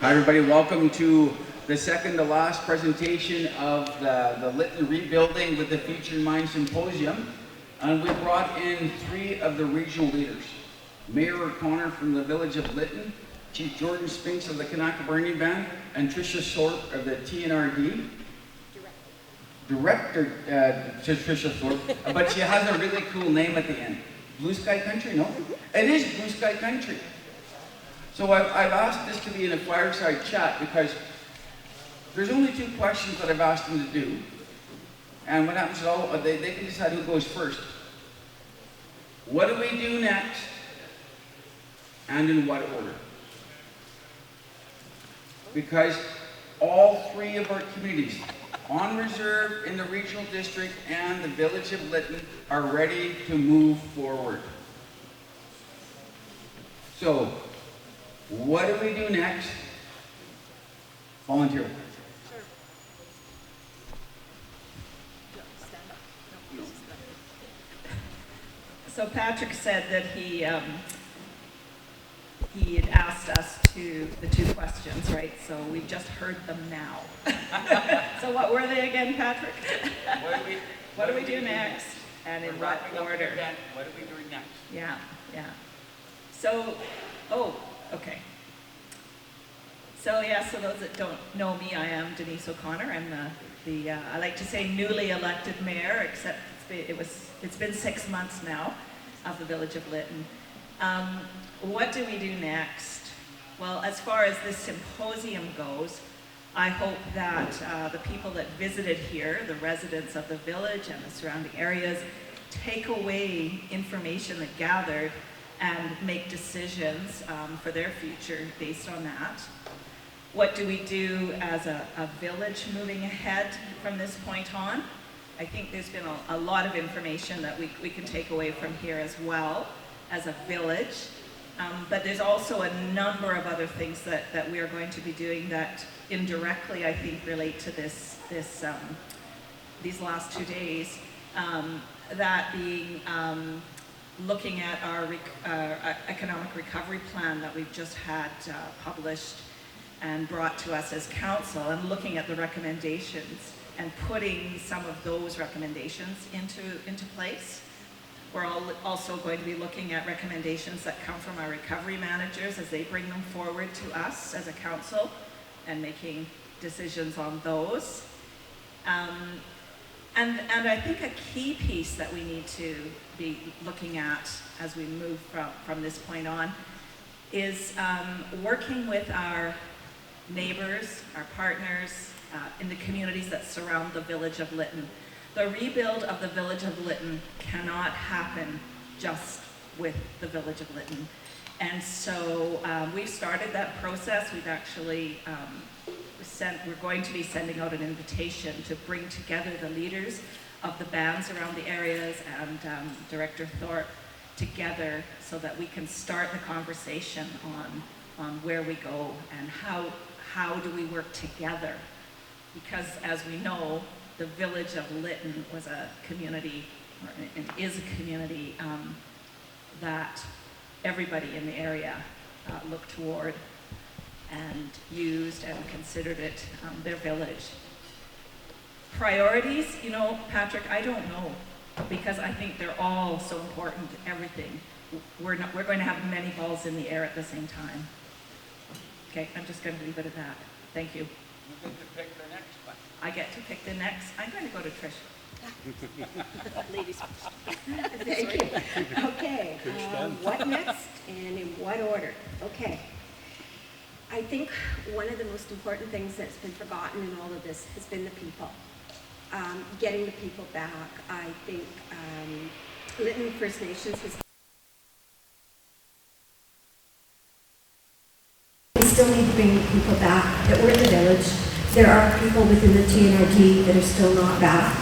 Hi everybody, welcome to the second to last presentation of the Lytton Rebuilding with the Future in Mind Symposium. And we brought in 3 of the regional leaders. Mayor O'Connor from the village of Lytton, Chief Jordan Spinks of the Kanaka Burning Band, and Tricia Thorpe of the TNRD. Director Tricia Thorpe, but she has a really cool name at the end. Blue Sky Country, no? It is Blue Sky Country. So I've asked this to be in a fireside chat because there's only 2 questions that I've asked them to do. And what happens is they can decide who goes first. What do we do next? And in what order? Because all 3 of our communities, on reserve in the regional district and the village of Lytton, are ready to move forward. So, what do we do next? Volunteer. Sure. So Patrick said that he had asked us the 2 questions, right? So we've just heard them now. So what were they again, Patrick? What do we do next? And in what order? What are we doing next? Yeah. So, okay. So so those that don't know me, I am Denise O'Connor. I'm the I like to say newly elected mayor, except it's been 6 months now of the village of Lytton. What do we do next? Well, as far as this symposium goes, I hope that the people that visited here, the residents of the village and the surrounding areas, take away information that gathered and make decisions for their future based on that. What do we do as a village moving ahead from this point on? I think there's been a lot of information that we can take away from here as well as a village. But there's also a number of other things that we are going to be doing that indirectly, I think, relate to these last 2 days. That being looking at our economic recovery plan that we've just had published and brought to us as council, and looking at the recommendations and putting some of those recommendations into place. We're also going to be looking at recommendations that come from our recovery managers as they bring them forward to us as a council and making decisions on those. And I think a key piece that we need to be looking at as we move from this point on is working with our neighbors, our partners in the communities that surround the village of Lytton. The rebuild of the village of Lytton cannot happen just with the village of Lytton. And so we've started that process. We've actually we're going to be sending out an invitation to bring together the leaders of the bands around the areas and Director Thorpe together so that we can start the conversation on where we go and how do we work together. Because as we know, the village of Lytton was a community, and is a community that everybody in the area looked toward and used and considered it their village. Priorities, Patrick, I don't know, because I think they're all so important, everything. We're going to have many balls in the air at the same time. Okay, I'm just going to leave it at that. Thank you. You get to pick the next one. I get to pick the next. I'm going to go to Trish. Ladies first. Thank you. Okay, what next and in what order? Okay. I think one of the most important things that's been forgotten in all of this has been the people. Getting the people back. I think Lytton First Nations has... We still need to bring people back that were in the village. There are people within the TNRD that are still not back.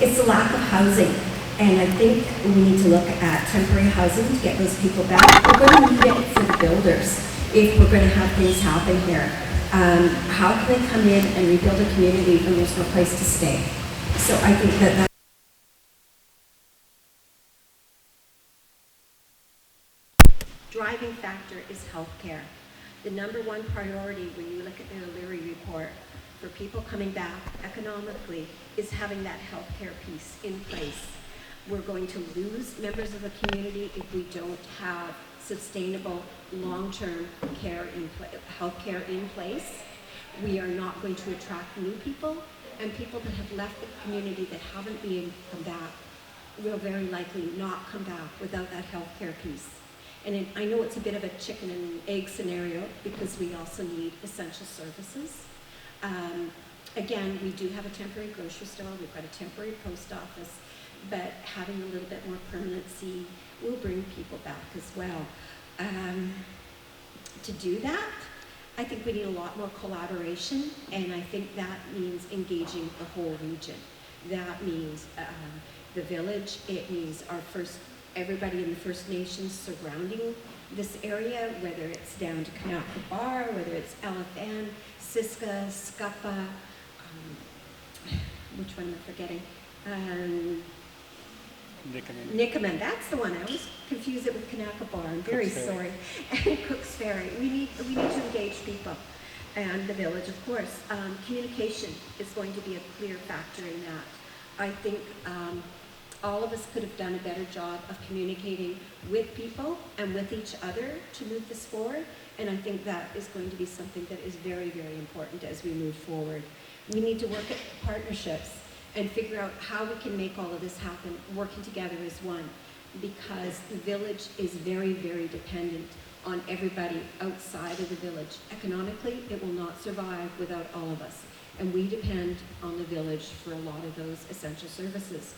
It's the lack of housing, and I think we need to look at temporary housing to get those people back. We're going to need it for the builders if we're going to have things happen here. How can they come in and rebuild a community when there's no place to stay? So I think that driving factor is healthcare. The number one priority when you look at the O'Leary report for people coming back economically is having that healthcare piece in place. We're going to lose members of the community if we don't have sustainable long-term healthcare in place. We are not going to attract new people, and people that have left the community that haven't been able to come back will very likely not come back without that healthcare piece. And I know it's a bit of a chicken and egg scenario because we also need essential services. Again, we do have a temporary grocery store, we've got a temporary post office, but having a little bit more permanency will bring people back as well. To do that, I think we need a lot more collaboration, and I think that means engaging the whole region. That means the village, it means everybody in the First Nations surrounding this area, whether it's down to Kanaka Bar, whether it's LFN, Siska, Scuppa, which one am I forgetting? Nikaman, that's the one. I always confuse it with Kanaka Bar. I'm very sorry. And Cook's Ferry. We need to engage people, and the village, of course. Communication is going to be a clear factor in that. I think all of us could have done a better job of communicating with people and with each other to move this forward, and I think that is going to be something that is very, very important as we move forward. We need to work at partnerships and figure out how we can make all of this happen, working together as one, because the village is very, very dependent on everybody outside of the village. Economically, it will not survive without all of us, and we depend on the village for a lot of those essential services.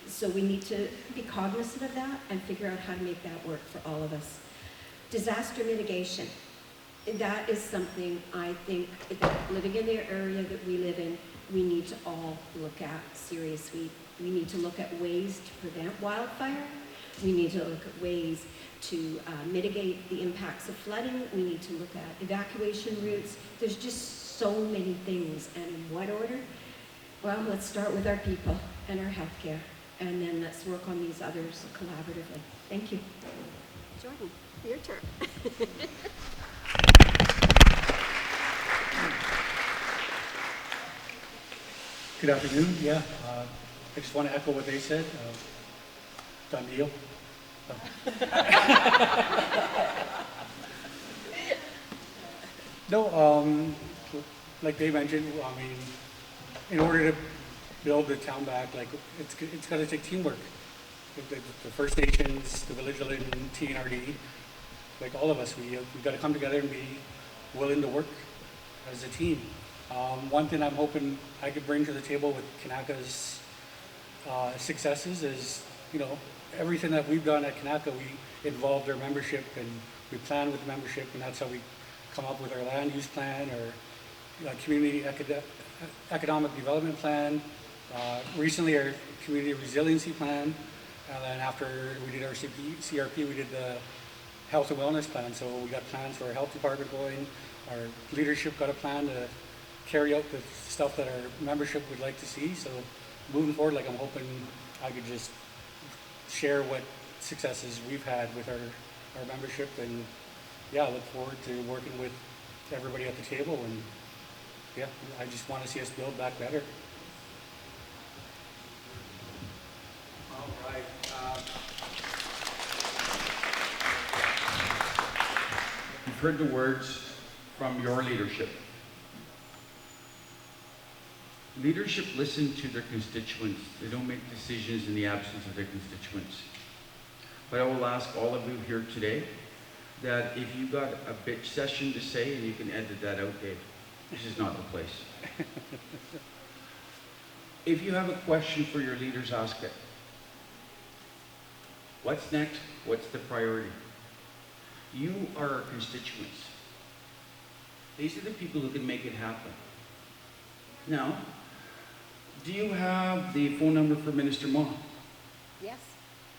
So we need to be cognizant of that and figure out how to make that work for all of us. Disaster mitigation, that is something I think that living in the area that we live in, we need to all look at seriously. We need to look at ways to prevent wildfire. We need to look at ways to mitigate the impacts of flooding. We need to look at evacuation routes. There's just so many things. And in what order? Well, let's start with our people and our healthcare, and then let's work on these others collaboratively. Thank you. Jordan, your turn. Good afternoon. Yeah, I just want to echo what they said. Done deal. No, like they mentioned, I mean, in order to build the town back, like it's got to take teamwork. The First Nations, the village Lytton, TNRD, like all of us, we got to come together and be willing to work as a team. One thing I'm hoping I could bring to the table with Kanaka's successes is, you know, everything that we've done at Kanaka, we involved our membership and we plan with the membership, and that's how we come up with our land use plan or community economic development plan. Recently, our community resiliency plan, and then after we did our CRP, we did the health and wellness plan. So we got plans for our health department going. Our leadership got a plan to carry out the stuff that our membership would like to see. So moving forward, like I'm hoping I could just share what successes we've had with our membership, and yeah, I look forward to working with everybody at the table, and yeah, I just want to see us build back better. All right. You've heard the words from your leadership. Leadership listen to their constituents. They don't make decisions in the absence of their constituents. But I will ask all of you here today that if you got a bitch session to say, and you can edit that out, Dave, this is not the place. If you have a question for your leaders, ask it. What's next? What's the priority? You are our constituents. These are the people who can make it happen. Now, do you have the phone number for Minister Ma? Yes.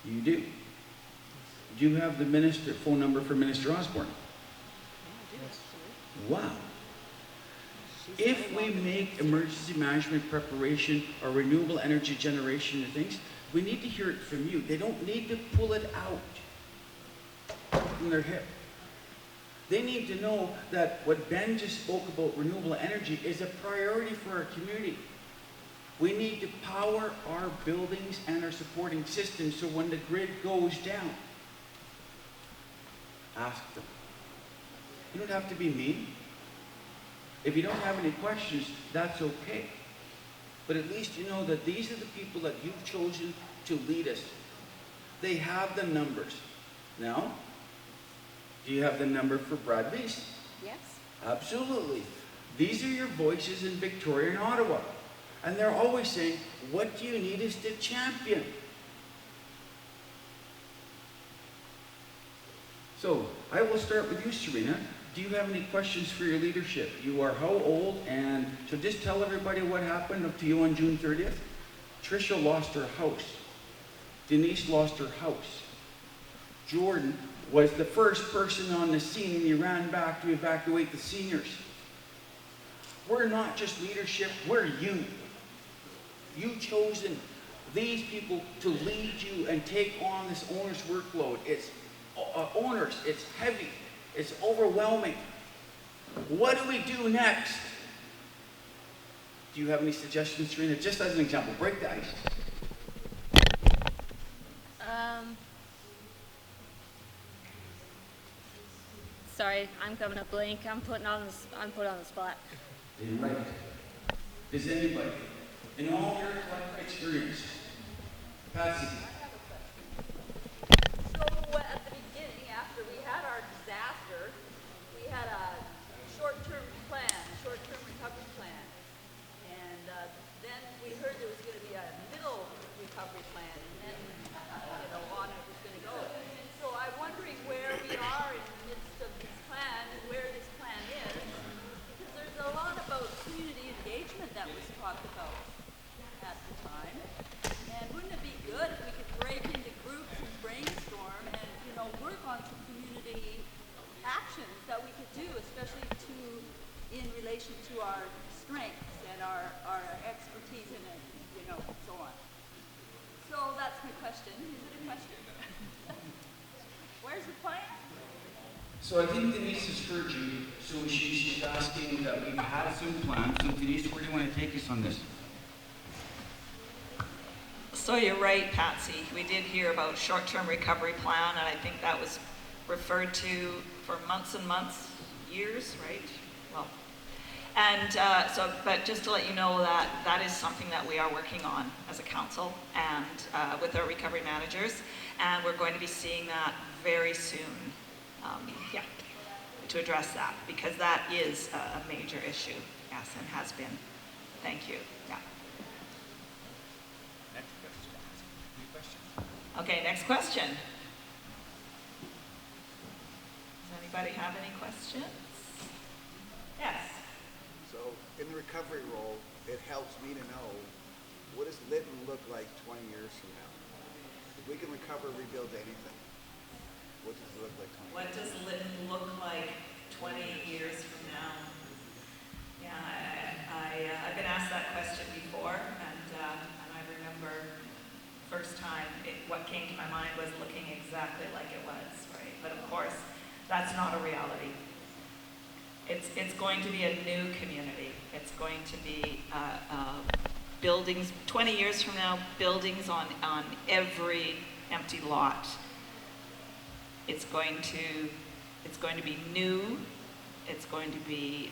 You do. Do you have the phone number for Minister Osborne? Wow. If we make emergency management preparation or renewable energy generation and things, we need to hear it from you. They don't need to pull it out from their hip. They need to know that what Ben just spoke about, renewable energy, is a priority for our community. We need to power our buildings and our supporting systems so when the grid goes down, ask them. You don't have to be mean. If you don't have any questions, that's okay. But at least you know that these are the people that you've chosen to lead us. They have the numbers. Now, do you have the number for Brad Beast? Yes. Absolutely. These are your voices in Victoria and Ottawa. And they're always saying, what do you need us to champion? So, I will start with you, Serena. Do you have any questions for your leadership? You are how old? And so just tell everybody what happened up to you on June 30th. Tricia lost her house. Denise lost her house. Jordan was the first person on the scene and he ran back to evacuate the seniors. We're not just leadership, we're you. You've chosen these people to lead you and take on this owner's workload. It's owners, it's heavy, it's overwhelming. What do we do next? Do you have any suggestions, Serena? Just as an example, break the ice. Sorry, I'm coming up blank. I'm put on the spot. Right. Does anybody, in all your life experience, Patsy? So at the beginning, after we had our disaster, we had a short-term recovery plan. And then we heard there was going to be a middle recovery plan, and then, on it was going to go. So I'm wondering where we are in the midst of this plan, and where this plan is, because there's a lot about community engagement that was talked about at the time. And wouldn't it be good if we could break into groups and brainstorm and, work on some community actions that we could do, especially in relation to our strengths and our expertise in it, so on. So that's my question. Is it a question? Where's the plan? So I think Denise has heard you. So she's asking that we've had some plans. So Denise, where do you want to take us on this? So you're right, Patsy. We did hear about short-term recovery plan, and I think that was referred to for months and months, years, right? Well, and but just to let you know that is something that we are working on as a council and with our recovery managers, and we're going to be seeing that very soon. To address that, because that is a major issue, yes, and has been. Thank you. Yeah. Okay, next question. Does anybody have any questions? Yes. So in the recovery role, it helps me to know, what does Lytton look like 20 years from now? If we can recover, rebuild anything, what does it look like 20 years? What does Lytton look like 20 years from now? Yeah, I've been asked that question before, and I remember first time what came to my mind was looking exactly like it was, right? But of course, that's not a reality. It's going to be a new community. It's going to be buildings, 20 years from now, buildings on every empty lot. It's going to be new. It's going to be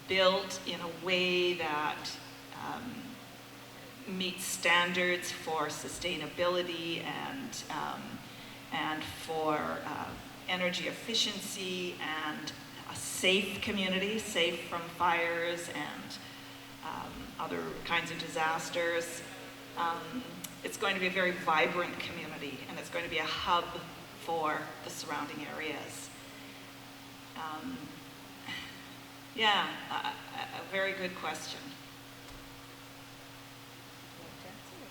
built in a way that meets standards for sustainability and for energy efficiency and a safe community, safe from fires and other kinds of disasters. It's going to be a very vibrant community, and it's going to be a hub for the surrounding areas. A very good question.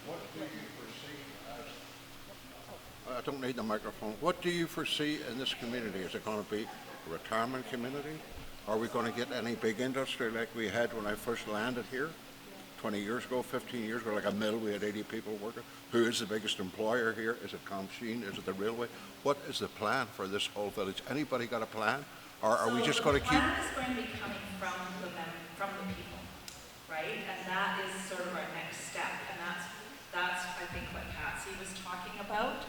What do you foresee as, I don't need the microphone, what do you foresee in this community? Is it going to be a retirement community? Are we going to get any big industry like we had when I first landed here 20 years ago, 15 years ago, like a mill, we had 80 people working. Who is the biggest employer here? Is it Comsheen? Is it the railway? What is the plan for this whole village? Anybody got a plan? Or are we just going to keep... The plan is going to be coming from the people, right? And that is sort of our next step. And that's I think what Patsy was talking about,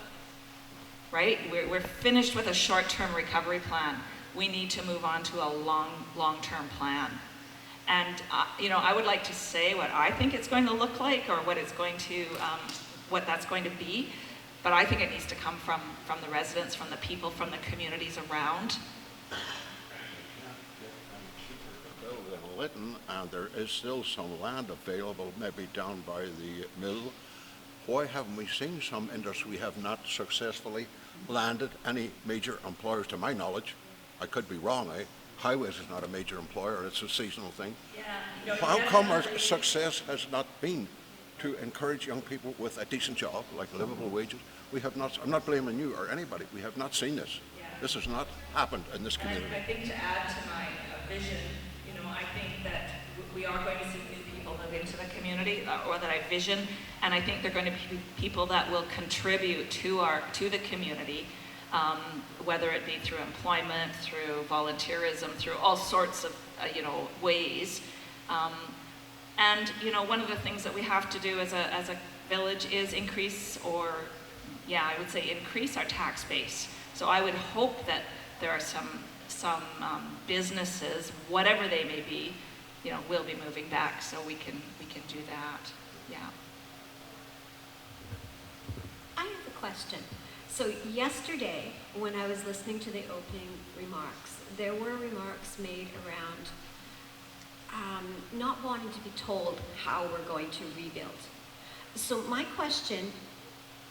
right? We're finished with a short-term recovery plan. We need to move on to a long-term plan. And I would like to say what I think it's going to look like, or what it's going to, what that's going to be. But I think it needs to come from the residents, from the people, from the communities around. In Lytton, and there is still some land available, maybe down by the mill. Why haven't we seen some industry? We have not successfully landed any major employers, to my knowledge. I could be wrong, eh? Highways is not a major employer, it's a seasonal thing. Yeah. How come our success has not been to encourage young people with a decent job, like livable wages? We have not, I'm not blaming you or anybody, we have not seen this. Yeah. This has not happened in this community. And I think to add to my vision, I think that we are going to see new people move into the community, or that I vision, and I think they're going to be people that will contribute to the community, whether it be through employment, through volunteerism, through all sorts of ways. And one of the things that we have to do as a village is increase our tax base. So I would hope that there are some businesses, whatever they may be, will be moving back, so we can do that. Yeah. I have a question. So yesterday, when I was listening to the opening remarks, there were remarks made around not wanting to be told how we're going to rebuild. So my question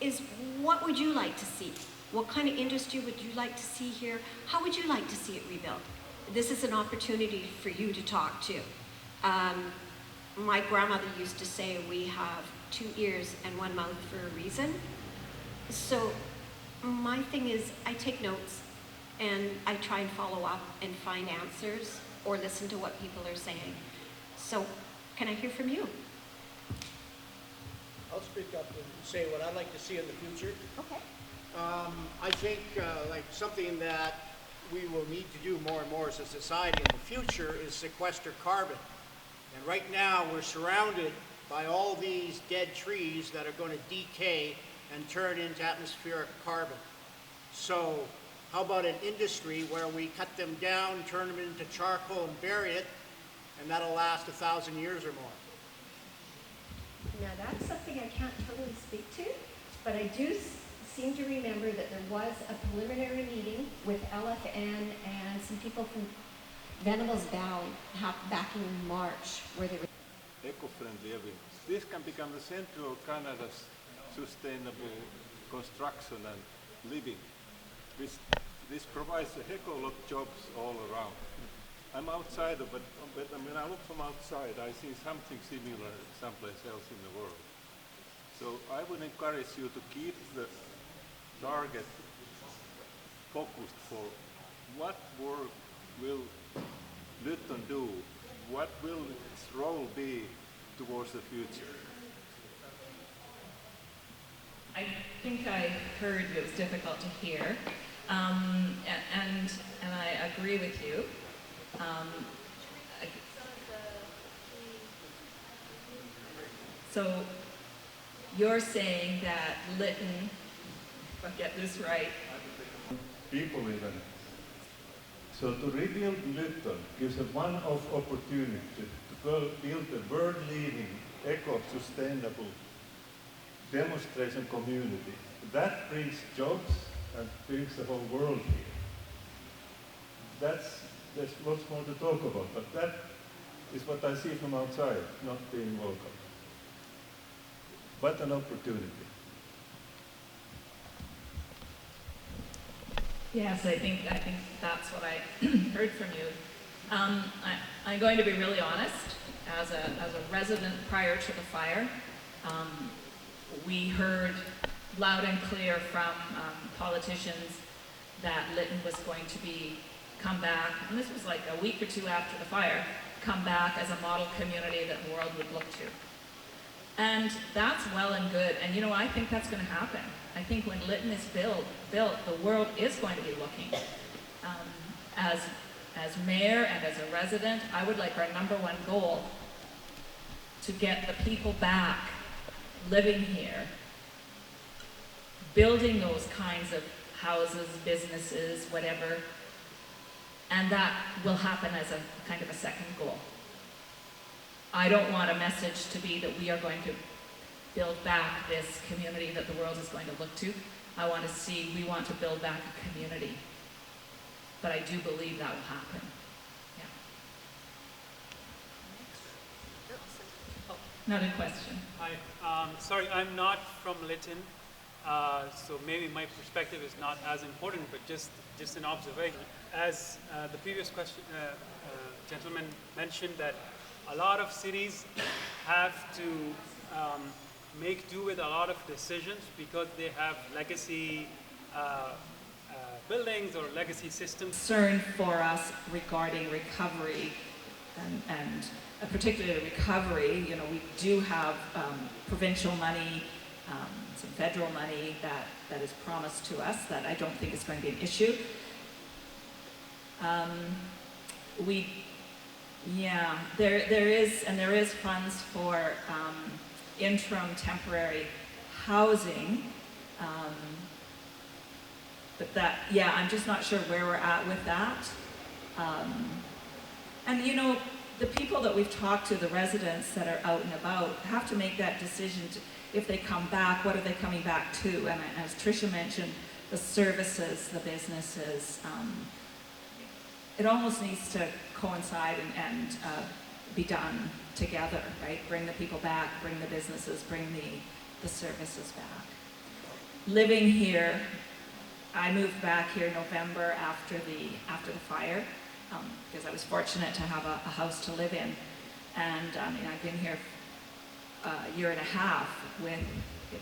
is, what would you like to see? What kind of industry would you like to see here? How would you like to see it rebuilt? This is an opportunity for you to talk to. My grandmother used to say we have 2 ears and 1 mouth for a reason. So my thing is, I take notes and I try and follow up and find answers or listen to what people are saying. So can I hear from you? I'll speak up and say what I'd like to see in the future. Okay. I think like something that we will need to do more and more as a society in the future is sequester carbon. And right now we're surrounded by all these dead trees that are going to decay and turn into atmospheric carbon. So how about an industry where we cut them down, turn them into charcoal and bury it, and that'll last 1,000 years or more. Now that's something I can't totally speak to, but I do seem to remember that there was a preliminary meeting with LFN and some people from Venables Bound back in March where they were eco-friendly living. This can become the center of Canada's sustainable construction and living. This provides a heck of a lot of jobs all around. I'm outsider, but when I look from outside, I see something similar someplace else in the world. So I would encourage you to keep the target focused for what work will Lytton do, what will its role be towards the future. I think I heard it was difficult to hear, and I agree with you. So you're saying that Lytton, if I get this right, people live in it. So to rebuild Lytton gives a one-off opportunity to build a world-leading, eco-sustainable demonstration community. That brings jobs and brings the whole world here. There's lots more to talk about, but that is what I see from outside, not being local. What an opportunity. yes, I think that's what I heard from you. I'm going to be really honest. As a resident prior to the fire, we heard loud and clear from politicians that Lytton was going to come back, and this was like a week or two after the fire, come back as a model community that the world would look to. And that's well and good. And you know, I think that's going to happen. I think when Lytton is built, the world is going to be looking. As mayor and as a resident, I would like our #1 goal to get the people back living here, building those kinds of houses, businesses, whatever, and that will happen as a kind of a second goal. I don't want a message to be that we are going to build back this community that the world is going to look to. I want to see, we want to build back a community. But I do believe that will happen. Yeah. Oh, another question. Hi. Sorry, I'm not from Lytton, so maybe my perspective is not as important, but just an observation. As the previous gentleman mentioned, that a lot of cities have to make do with a lot of decisions because they have legacy buildings or legacy systems. Concern for us regarding recovery and particularly recovery, you know, we do have provincial money, some federal money that is promised to us that I don't think is going to be an issue. There is funds for interim temporary housing, but I'm just not sure where we're at with that. And you know, the people that we've talked to, the residents that are out and about, have to make that decision if they come back, what are they coming back to? And as Tricia mentioned, the services, the businesses, it almost needs to coincide and be done together, right? Bring the people back, bring the businesses, bring the services back. Living here, I moved back here in November after the fire, because I was fortunate to have a house to live in. And I've been here a year and a half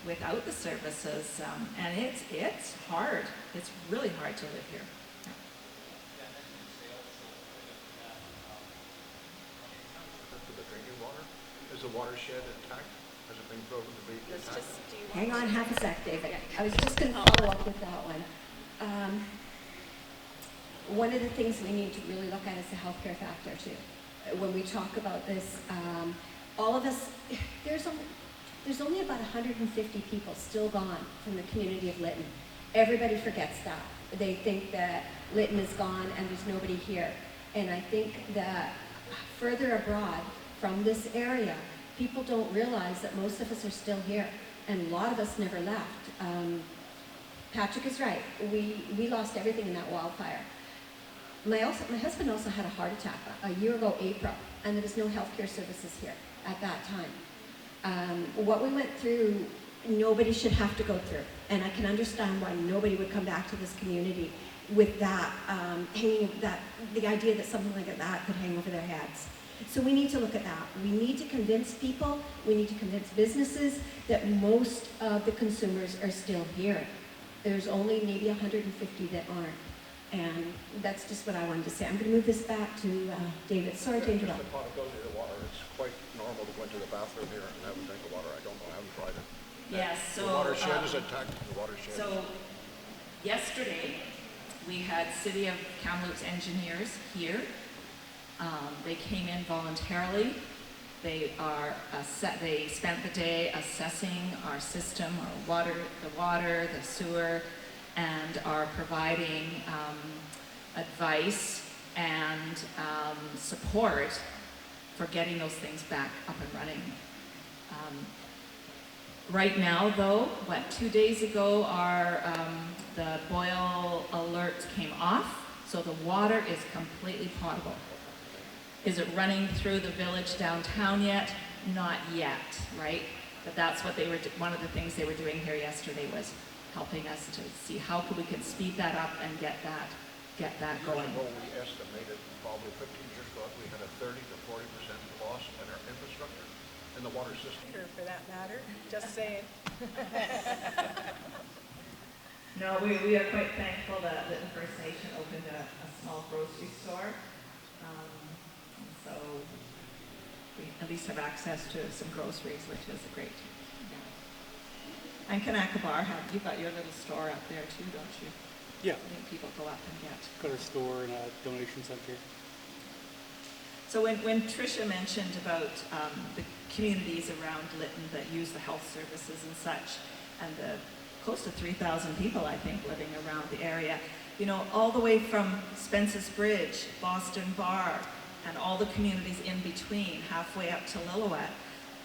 without the services, and it's hard. It's really hard to live here. Is the watershed intact? Has it been proven to be intact? Hang on half a sec, David. I was just going to follow up with that one. One of the things we need to really look at is the healthcare factor too. When we talk about this, all of us, there's only about 150 people still gone from the community of Lytton. Everybody forgets that. They think that Lytton is gone and there's nobody here. And I think that further abroad from this area, people don't realize that most of us are still here. And a lot of us never left. Patrick is right. We lost everything in that wildfire. My husband also had a heart attack a year ago, April, and there was no healthcare services here at that time. What we went through, nobody should have to go through. And I can understand why nobody would come back to this community with that, the idea that something like that could hang over their heads. So we need to look at that. We need to convince people, we need to convince businesses that most of the consumers are still here. There's only maybe 150 that aren't. And that's just what I wanted to say. I'm going to move this back to David. Sorry to interrupt. Just the potability of the water. It's quite normal to go into the bathroom here and have a drink of water. I don't know. I haven't tried it. Yes, so... The watershed is intact. The watershed. So, yesterday, we had City of Kamloops engineers here. They came in voluntarily. They spent the day assessing our system, the water, the sewer, and are providing advice and support for getting those things back up and running. Right now, though, 2 days ago, the boil alert came off, so the water is completely potable. Is it running through the village downtown yet? Not yet, right? But that's what one of the things they were doing here yesterday was helping us to see how we can speed that up and get that going. Years ago, we estimated probably 15 years ago we had a 30 to 40% loss in our infrastructure in the water system. For that matter, just saying. No, we are quite thankful that the First Nation opened a small grocery store. So we at least have access to some groceries, which is great. And Kanakabar, you've got your little store up there too, don't you? Yeah. I think people go up and get. Got a store and a donation center. So when Tricia mentioned about the communities around Lytton that use the health services and such, and the close to 3,000 people, I think, living around the area, you know, all the way from Spence's Bridge, Boston Bar, and all the communities in between, halfway up to Lillooet,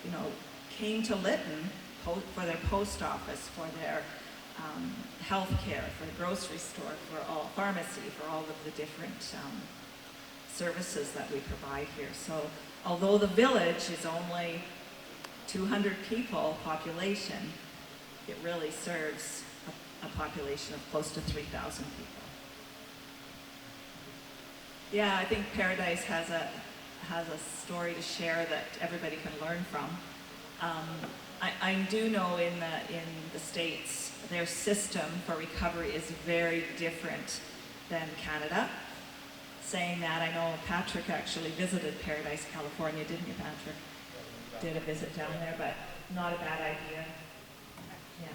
you know, came to Lytton for their post office, for their health care, for the grocery store, for all pharmacy, for all of the different services that we provide here. So although the village is only 200 people population, it really serves a population of close to 3,000 people. Yeah, I think Paradise has a story to share that everybody can learn from. I do know in the States, their system for recovery is very different than Canada. Saying that, I know Patrick actually visited Paradise, California, didn't you, Patrick? Did a visit down there, but not a bad idea. Yeah.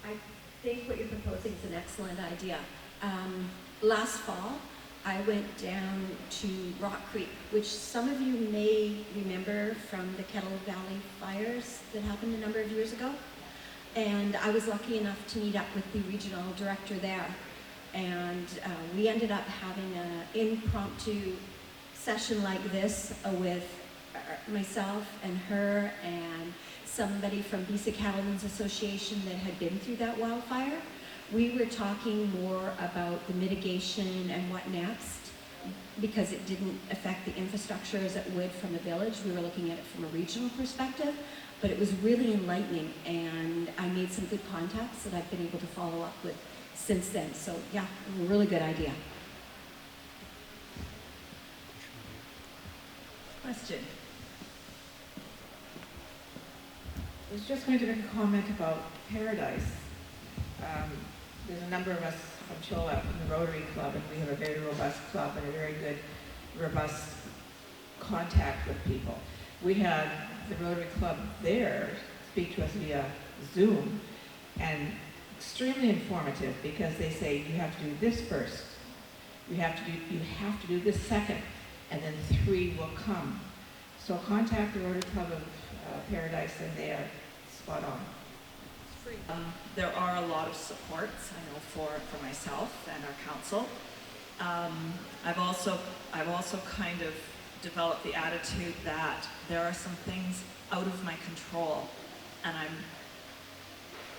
I think what you're proposing is an excellent idea. Last fall, I went down to Rock Creek, which some of you may remember from the Kettle Valley fires that happened a number of years ago. And I was lucky enough to meet up with the regional director there. And we ended up having an impromptu session like this with myself and her and somebody from BC Cattlemen's Association that had been through that wildfire. We were talking more about the mitigation and what next, because it didn't affect the infrastructure as it would from the village. We were looking at it from a regional perspective, but it was really enlightening, and I made some good contacts that I've been able to follow up with since then. So yeah, a really good idea. Question? I was just going to make a comment about Paradise. There's a number of us from Chilliwack in the Rotary Club, and we have a very robust club and a very good, robust contact with people. We had the Rotary Club there speak to us via Zoom, and extremely informative, because they say you have to do this first, you have to do this second, and then 3 will come. So contact the Rotary Club of Paradise, and they are spot on. There are a lot of supports, I know, for myself and our council. I've also kind of developed the attitude that there are some things out of my control, and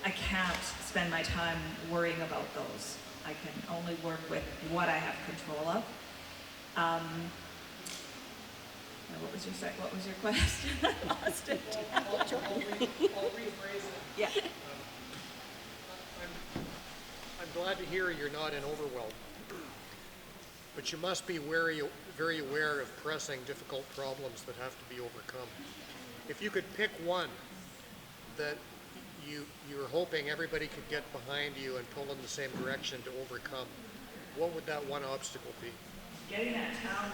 I can't spend my time worrying about those. I can only work with what I have control of. What was your question? I lost it. I'll rephrase it. Yeah. I'm glad to hear you're not in overwhelm, but you must be very aware of pressing, difficult problems that have to be overcome. If you could pick one that you're hoping everybody could get behind you and pull in the same direction to overcome, what would that one obstacle be? Getting that town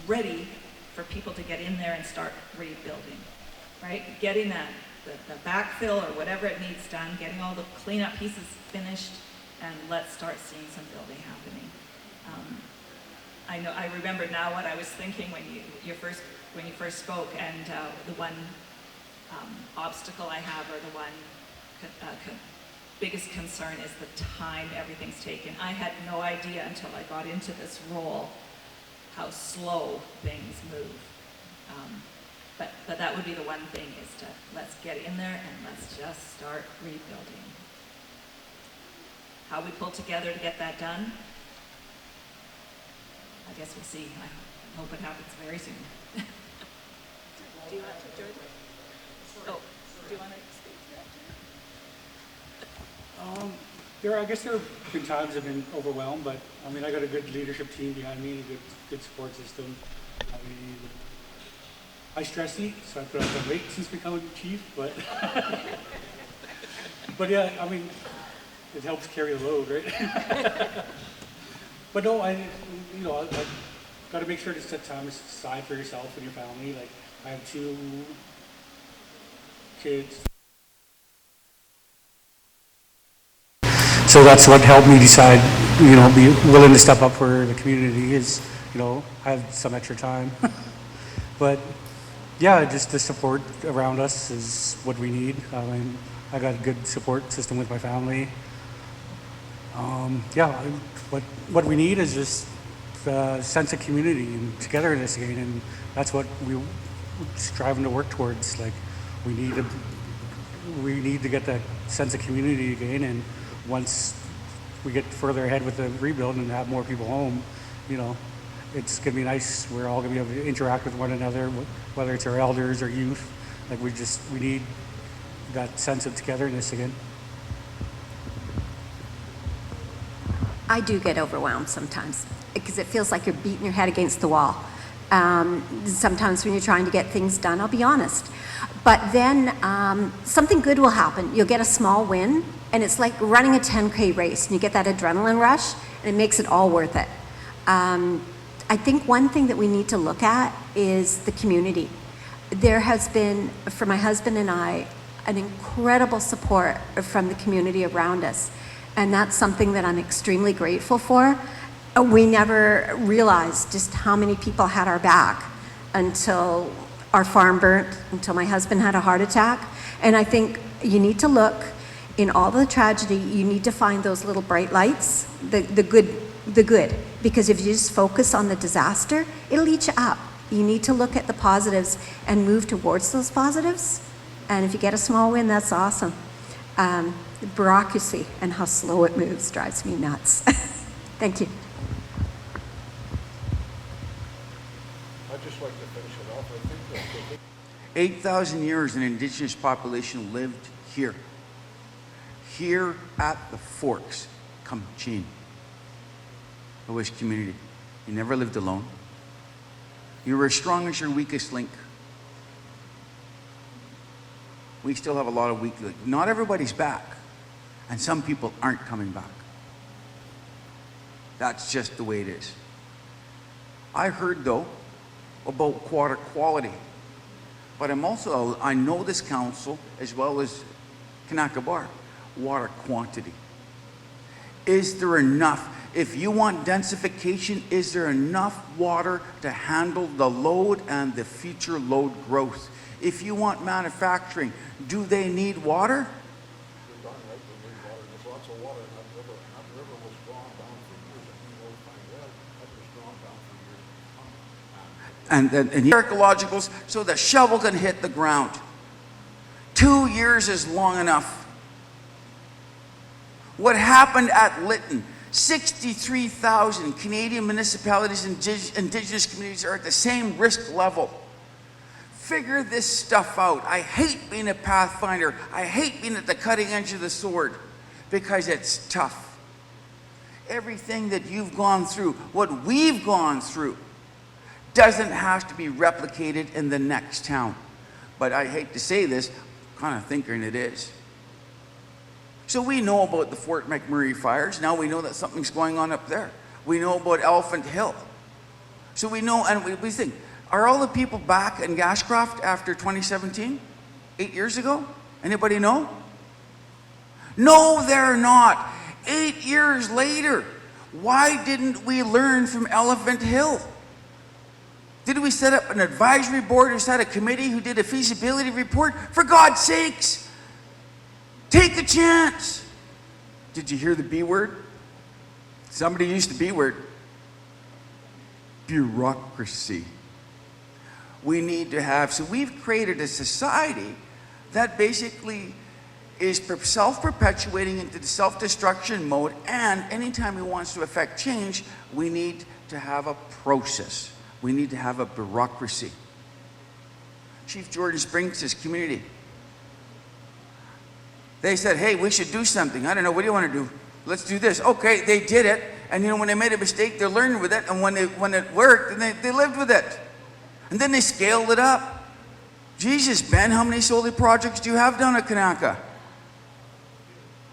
ready for people to get in there and start rebuilding, right? Getting that, the backfill or whatever it needs done, getting all the cleanup pieces finished, and let's start seeing some building happening. I remember now what I was thinking when you first spoke, and the one obstacle I have, or the one biggest concern, is the time everything's taken. I had no idea until I got into this role how slow things move. But that would be the one thing, is to let's get in there and let's just start rebuilding. How we pull together to get that done, I guess we'll see. I hope it happens very soon. Do you want to, George? Oh, do you want to speak to that? I guess there have been times I've been overwhelmed, but I mean, I got a good leadership team behind me, a good support system. I mean, I stress eat, so I put on some weight since becoming chief, but but yeah, I mean, it helps carry the load, right? But no, I got to make sure to set time aside for yourself and your family. Like, I have 2 kids. So that's what helped me decide, be willing to step up for the community is, I have some extra time. But yeah, just the support around us is what we need. I mean, I got a good support system with my family. What we need is just a sense of community and togetherness again, and that's what we're striving to work towards. Like, we need to get that sense of community again, and once we get further ahead with the rebuild and have more people home, it's gonna be nice. We're all gonna be able to interact with one another, whether it's our elders or youth. Like, we need that sense of togetherness again. I do get overwhelmed sometimes because it feels like you're beating your head against the wall. Sometimes when you're trying to get things done, I'll be honest. But then something good will happen. You'll get a small win, and it's like running a 10K race, and you get that adrenaline rush, and it makes it all worth it. I think one thing that we need to look at is the community. There has been, for my husband and I, an incredible support from the community around us. And that's something that I'm extremely grateful for. We never realized just how many people had our back until our farm burnt, until my husband had a heart attack. And I think you need to look in all the tragedy, you need to find those little bright lights, the good. Because if you just focus on the disaster, it'll eat you up. You need to look at the positives and move towards those positives. And if you get a small win, that's awesome. The bureaucracy and how slow it moves drives me nuts. Thank you. I'd just like to finish it off. I think that 8,000 years an indigenous population lived here. Here at the Forks, Kamchin. The Wish community. You never lived alone. You were as strong as your weakest link. We still have a lot of weak links. Not everybody's back. And some people aren't coming back. That's just the way it is. I heard, though, about water quality. But I know this council, as well as Kanakabar, water quantity. Is there enough? If you want densification, is there enough water to handle the load and the future load growth? If you want manufacturing, do they need water? And ecologicals, so the shovel can hit the ground. 2 years is long enough. What happened at Lytton? 63,000 Canadian municipalities and indigenous communities are at the same risk level. Figure this stuff out. I hate being a pathfinder. I hate being at the cutting edge of the sword because it's tough. Everything that you've gone through, what we've gone through, doesn't have to be replicated in the next town. But I hate to say this, kind of thinking it is. So we know about the Fort McMurray fires. Now we know that something's going on up there. We know about Elephant Hill. So we know, and we think, are all the people back in Gashcroft after 2017? 8 years ago? Anybody know? No, they're not. 8 years later, why didn't we learn from Elephant Hill? Did we set up an advisory board or set a committee who did a feasibility report? For God's sakes, take a chance. Did you hear the B word? Somebody used the B word. Bureaucracy. We need to have, so we've created a society that basically is self-perpetuating into the self-destruction mode, and anytime we want to affect change, we need to have a process. We need to have a bureaucracy. Chief Jordan Springs' community. They said, hey, we should do something. I don't know, what do you want to do? Let's do this. Okay, they did it. And when they made a mistake, they learned with it. And when it worked, then they lived with it. And then they scaled it up. Jesus, Ben, how many solar projects do you have down at Kanaka?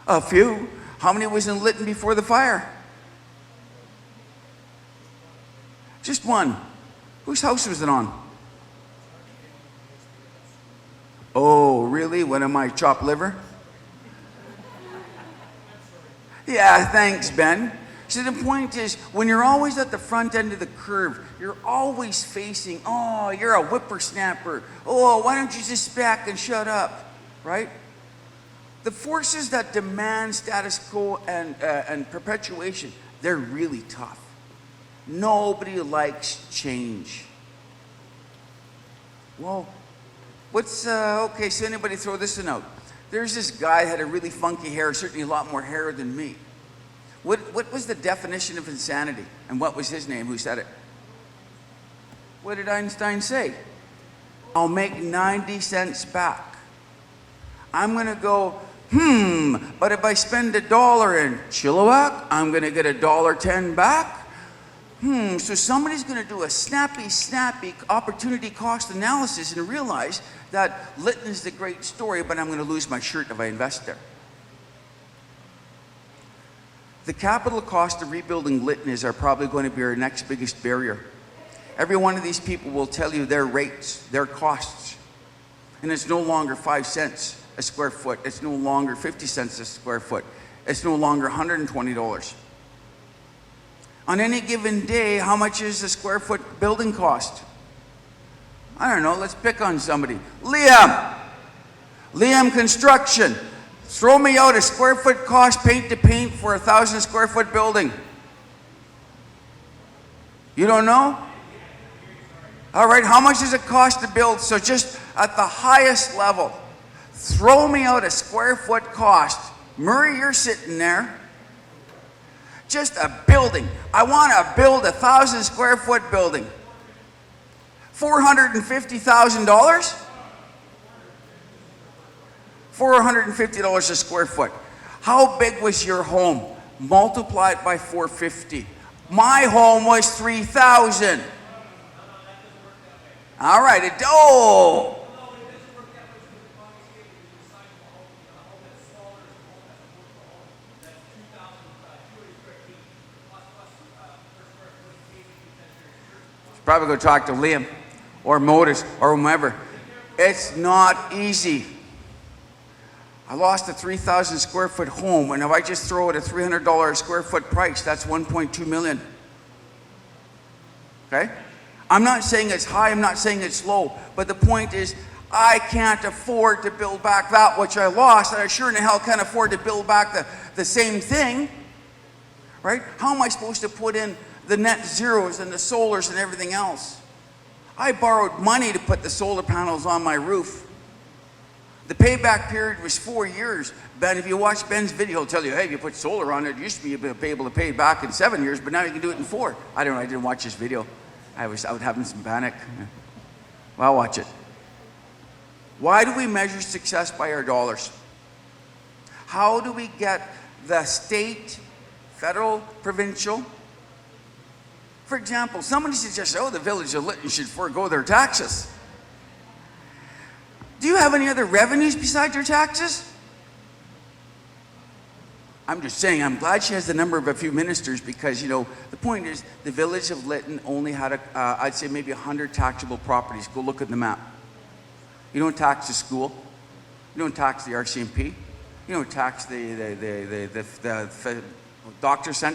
A few. How many was in Lytton before the fire? Just one. Whose house was it on? Oh, really? One of my chopped liver? Yeah, thanks, Ben. See, the point is, when you're always at the front end of the curve, you're always facing, oh, you're a whippersnapper. Oh, why don't you just sit back and shut up, right? The forces that demand status quo and perpetuation, they're really tough. Nobody likes change. Well, okay, so anybody throw this one out. There's this guy that had a really funky hair, certainly a lot more hair than me. What was the definition of insanity? And what was his name? Who said it? What did Einstein say? I'll make 90 cents back. I'm going to go, but if I spend $1 in Chilliwack, I'm going to get $1.10 back. So somebody's going to do a snappy opportunity cost analysis and realize that Lytton's the great story, but I'm going to lose my shirt if I invest there. The capital cost of rebuilding Lytton is probably going to be our next biggest barrier. Every one of these people will tell you their rates, their costs. And it's no longer 5 cents a square foot. It's no longer 50 cents a square foot. It's no longer $120. On any given day, how much is a square foot building cost? I don't know, let's pick on somebody. Liam Construction. Throw me out a square foot cost paint to paint for a 1,000 square foot building. You don't know? All right, how much does it cost to build? So just at the highest level, throw me out a square foot cost. Murray, you're sitting there. Just a building. I want to build a 1,000 square foot building. $450,000? $450 a square foot. How big was your home? Multiply it by 450. My home was 3,000. All right. It's probably go talk to Liam or Modus or whomever. It's not easy. I lost a 3,000 square foot home, and if I just throw it a $300 square foot price, that's $1.2 million. Okay? I'm not saying it's high, I'm not saying it's low, but the point is, I can't afford to build back that which I lost, and I sure in the hell can't afford to build back the same thing, right? How am I supposed to put in the net zeros and the solars and everything else? I borrowed money to put the solar panels on my roof. The payback period was 4 years. Ben, if you watch Ben's video, he'll tell you, hey, if you put solar on it, it used to be you'd be able to pay it back in 7 years, but now you can do it in 4. I don't know, I didn't watch this video. I was out having some panic. Well, I'll watch it. Why do we measure success by our dollars? How do we get the state, federal, provincial? For example, somebody suggests, the village of Lytton should forego their taxes. Do you have any other revenues besides your taxes? I'm just saying, I'm glad she has the number of a few ministers because, the point is the village of Lytton only had, I'd say maybe 100 taxable properties. Go look at the map. You don't tax the school. You don't tax the RCMP. You don't tax the doctor center.